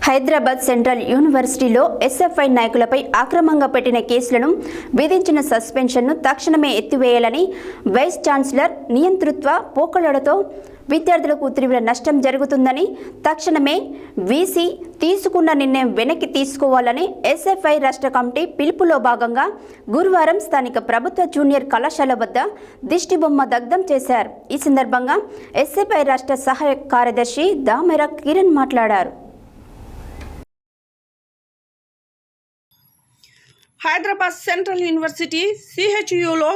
Hyderabad central యూనివర్సిటీలో SFI నాయకులపై అక్రమంగా పెట్టిన కేసులను విధించిన సస్పెన్షన్ను తక్షణమే ఎత్తివేయాలని వైస్ ఛాన్సలర్ నియంతృత్వ పోకడలతో విద్యార్థులకు తీవ్ర నష్టం జరుగుతుందని తక్షణమే వీసీ తీసుకున్న నిర్ణయం వెనక్కి తీసుకోవాలని ఎస్ఎఫ్ఐ రాష్ట్ర కమిటీ పిలుపులో భాగంగా గురువారం స్థానిక ప్రభుత్వ జూనియర్ కళాశాల వద్ద దిష్టిబొమ్మ దగ్ధం చేశారు. ఈ సందర్భంగా ఎస్ఎఫ్ఐ రాష్ట్ర సహాయ కార్యదర్శి దామెర కిరణ్ మాట్లాడారు. హైదరాబాద్ సెంట్రల్ యూనివర్సిటీ సిహెచ్యులో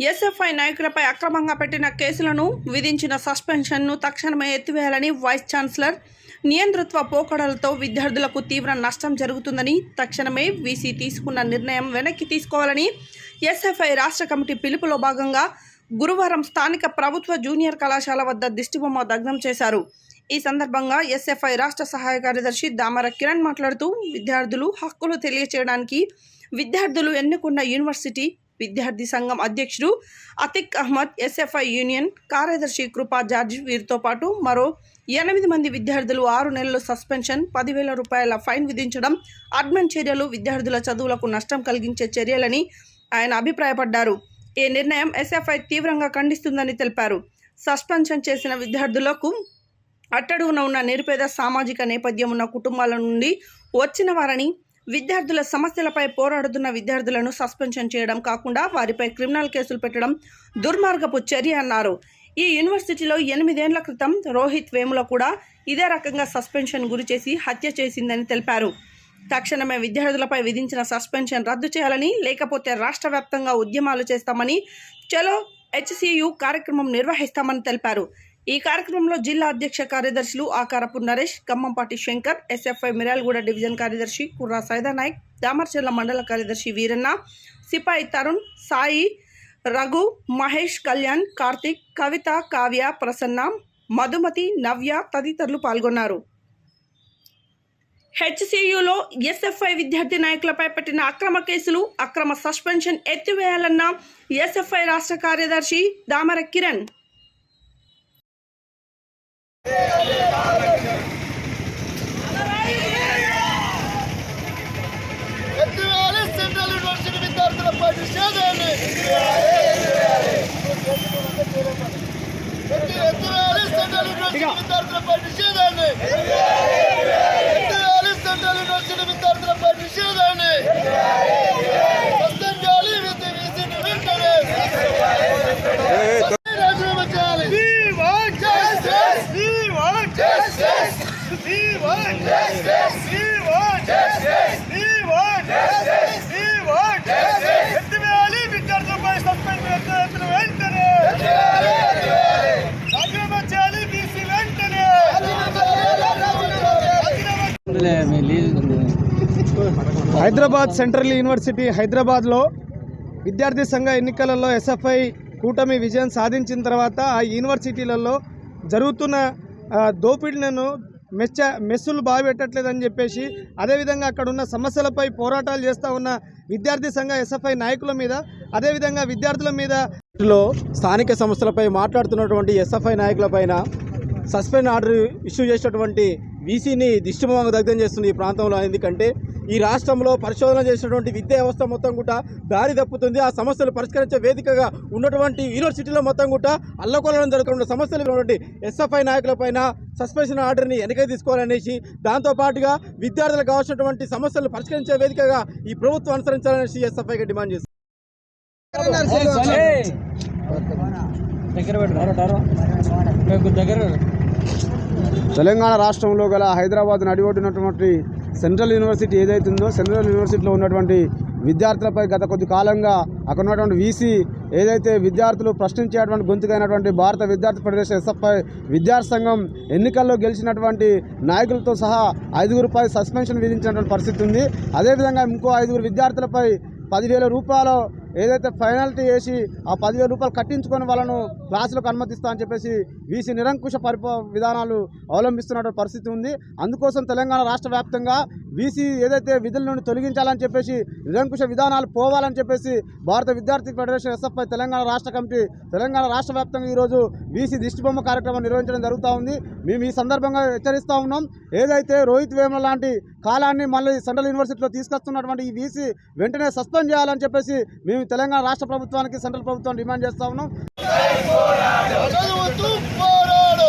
ఎస్ఎఫ్ఐ నాయకులపై అక్రమంగా పెట్టిన కేసులను విధించిన సస్పెన్షన్ను తక్షణమే ఎత్తివేయాలని వైస్ ఛాన్సలర్ నియంతృత్వ పోకడలతో విద్యార్థులకు తీవ్ర నష్టం జరుగుతుందని తక్షణమే వీసీ తీసుకున్న నిర్ణయం వెనక్కి తీసుకోవాలని ఎస్ఎఫ్ఐ రాష్ట్ర కమిటీ పిలుపులో భాగంగా గురువారం స్థానిక ప్రభుత్వ జూనియర్ కళాశాల వద్ద దిష్టిబొమ్మ దగ్ధం చేశారు. ఈ సందర్భంగా ఎస్ఎఫ్ఐ రాష్ట్ర సహాయ కార్యదర్శి దామర కిరణ్ మాట్లాడుతూ విద్యార్థులు హక్కులు తెలియచేయడానికి విద్యార్థులు ఎన్నుకున్న యూనివర్సిటీ విద్యార్థి సంఘం అధ్యక్షుడు అతిక్ అహ్మద్, ఎస్ఎఫ్ఐ యూనియన్ కార్యదర్శి కృపా జార్జ్ వీరితో పాటు మరో 8 మంది విద్యార్థులు 6 నెలలు సస్పెన్షన్, 10,000 రూపాయల ఫైన్ విధించడం అడ్మిన్ చర్యలు విద్యార్థుల చదువులకు నష్టం కలిగించే చర్యలని ఆయన అభిప్రాయపడ్డారు. ఈ నిర్ణయం ఎస్ఎఫ్ఐ తీవ్రంగా ఖండిస్తుందని తెలిపారు. సస్పెన్షన్ చేసిన విద్యార్థులకు అట్టడుగున ఉన్న నిరుపేద సామాజిక నేపథ్యం ఉన్న కుటుంబాల నుండి వచ్చిన వారని, విద్యార్థుల సమస్యలపై పోరాడుతున్న విద్యార్థులను సస్పెన్షన్ చేయడం కాకుండా వారిపై క్రిమినల్ కేసులు పెట్టడం దుర్మార్గపు చర్య అన్నారు. ఈ యూనివర్సిటీలో 8 ఏళ్ల క్రితం రోహిత్ వేముల కూడా ఇదే రకంగా సస్పెన్షన్ గురి చేసి హత్య చేసిందని తెలిపారు. తక్షణమే విద్యార్థులపై విధించిన సస్పెన్షన్ రద్దు చేయాలని, లేకపోతే రాష్ట్ర వ్యాప్తంగా ఉద్యమాలు చేస్తామని, చలో హెచ్సియు కార్యక్రమం నిర్వహిస్తామని తెలిపారు. ఈ కార్యక్రమంలో జిల్లా అధ్యక్ష కార్యదర్శులు ఆకారపు నరేష్, ఖమ్మంపాటి శంకర్, ఎస్ఎఫ్ఐ మిర్యాలగూడ డివిజన్ కార్యదర్శి కుర్రా సైదానాయక్, దామర్చెల్ల మండల కార్యదర్శి వీరన్న, సిపాయి తరుణ్, సాయి, రఘు, మహేష్, కళ్యాణ్, కార్తిక్, కవిత, కావ్య, ప్రసన్న, మధుమతి, నవ్య తదితరులు పాల్గొన్నారు. హెచ్సియులో ఎస్ఎఫ్ఐ విద్యార్థి నాయకులపై పెట్టిన అక్రమ కేసులు, అక్రమ సస్పెన్షన్ ఎత్తివేయాలన్న ఎస్ఎఫ్ఐ రాష్ట్ర కార్యదర్శి దామర కిరణ్. సెంట్రల్ యూనివర్సిటీ విద్యార్థులపై నిషేధాన్ని సెంట్రల్ యూనివర్సిటీ విద్యార్థులపై నిషేధాన్ని సెంట్రల్ యూనివర్సిటీ విద్యార్థులపై నిషేధాన్ని సస్పెండ్ వెంటనే రాజీనామా చేయాలి. విద్యార్థులపై సస్పెండ్ వెంటనే రాజీనామా చేయాలి. బీసీ వెంటనే హైదరాబాద్ సెంట్రల్ యూనివర్సిటీ హైదరాబాద్లో విద్యార్థి సంఘ ఎన్నికలలో ఎస్ఎఫ్ఐ కూటమి విజయం సాధించిన తర్వాత ఆ యూనివర్సిటీలలో జరుగుతున్న దోపిడీలను మెస్సులు బాగుపెట్టట్లేదని చెప్పేసి, అదేవిధంగా అక్కడ ఉన్న సమస్యలపై పోరాటాలు చేస్తూ ఉన్న విద్యార్థి సంఘ ఎస్ఎఫ్ఐ నాయకుల మీద, అదేవిధంగా విద్యార్థుల మీద స్థానిక సమస్యలపై మాట్లాడుతున్నటువంటి ఎస్ఎఫ్ఐ నాయకులపైన సస్పెండ్ ఆర్డర్ ఇష్యూ చేసినటువంటి వీసీని దిష్టిబొమ్మగా దగ్ధం చేస్తుంది ఈ ప్రాంతంలో. ఎందుకంటే ఈ రాష్ట్రంలో పరిశోధన చేసినటువంటి విద్యా వ్యవస్థ మొత్తం కూడా దారి తప్పుతుంది. ఆ సమస్యలు పరిష్కరించే వేదికగా ఉన్నటువంటి యూనివర్సిటీలో మొత్తం కూడా అల్లకొల్లడం జరుగుతున్న సమస్యలు ఉన్నటువంటి ఎస్ఎఫ్ఐ నాయకులపైన సస్పెన్షన్ ఆర్డర్ని వెనక్కి తీసుకోవాలనేసి, దాంతోపాటుగా విద్యార్థులకు కావాల్సినటువంటి సమస్యలు పరిష్కరించే వేదికగా ఈ ప్రభుత్వం అనుసరించాలనేసి ఎస్ఎఫ్ఐగా డిమాండ్ చేస్తుంది. తెలంగాణ రాష్ట్రంలో గల హైదరాబాద్ నడిబొడ్డున్నటువంటి సెంట్రల్ యూనివర్సిటీ ఏదైతుందో, సెంట్రల్ యూనివర్సిటీలో ఉన్నటువంటి విద్యార్థులపై గత కొద్ది కాలంగా అక్కడ ఉన్నటువంటి వీసీ ఏదైతే విద్యార్థులు ప్రశ్నించేటువంటి గొంతుకైనటువంటి భారత విద్యార్థి ఫెడరేషన్ ఎస్ఎఫ్ఐ విద్యార్థి సంఘం ఎన్నికల్లో గెలిచినటువంటి నాయకులతో సహా 5గురిపై సస్పెన్షన్ విధించినటువంటి పరిస్థితి ఉంది. అదేవిధంగా ఇంకో 5 విద్యార్థులపై 10,000 రూపాయలు ఏదైతే పెనాల్టీ వేసి ఆ 10,000 రూపాయలు కట్టించుకొని వాళ్ళను క్లాసులకు అనుమతిస్తా అని చెప్పేసి వీసీ నిరంకుశ విధానాలు అవలంబిస్తున్న పరిస్థితి ఉంది. అందుకోసం తెలంగాణ రాష్ట్ర వ్యాప్తంగా బీసీ ఏదైతే విధుల నుండి తొలగించాలని చెప్పేసి నిరంకుశ విధానాలు పోవాలని చెప్పేసి భారత విద్యార్థి ఫెడరేషన్ ఎస్ఎఫ్ఐ తెలంగాణ రాష్ట్ర కమిటీ తెలంగాణ రాష్ట్ర వ్యాప్తంగా ఈరోజు బీసీ దిష్టిబొమ్మ కార్యక్రమం నిర్వహించడం జరుగుతూ ఉంది. మేము ఈ సందర్భంగా హెచ్చరిస్తూ ఉన్నాం, ఏదైతే రోహిత్ వేముల లాంటి కాలాన్ని మళ్ళీ సెంట్రల్ యూనివర్సిటీలో తీసుకొస్తున్నటువంటి ఈ బీసీ వెంటనే సస్పెండ్ చేయాలని చెప్పేసి మేము తెలంగాణ రాష్ట్ర ప్రభుత్వానికి సెంట్రల్ ప్రభుత్వాన్ని డిమాండ్ చేస్తూ ఉన్నాం. చదువుతూ పోరాడు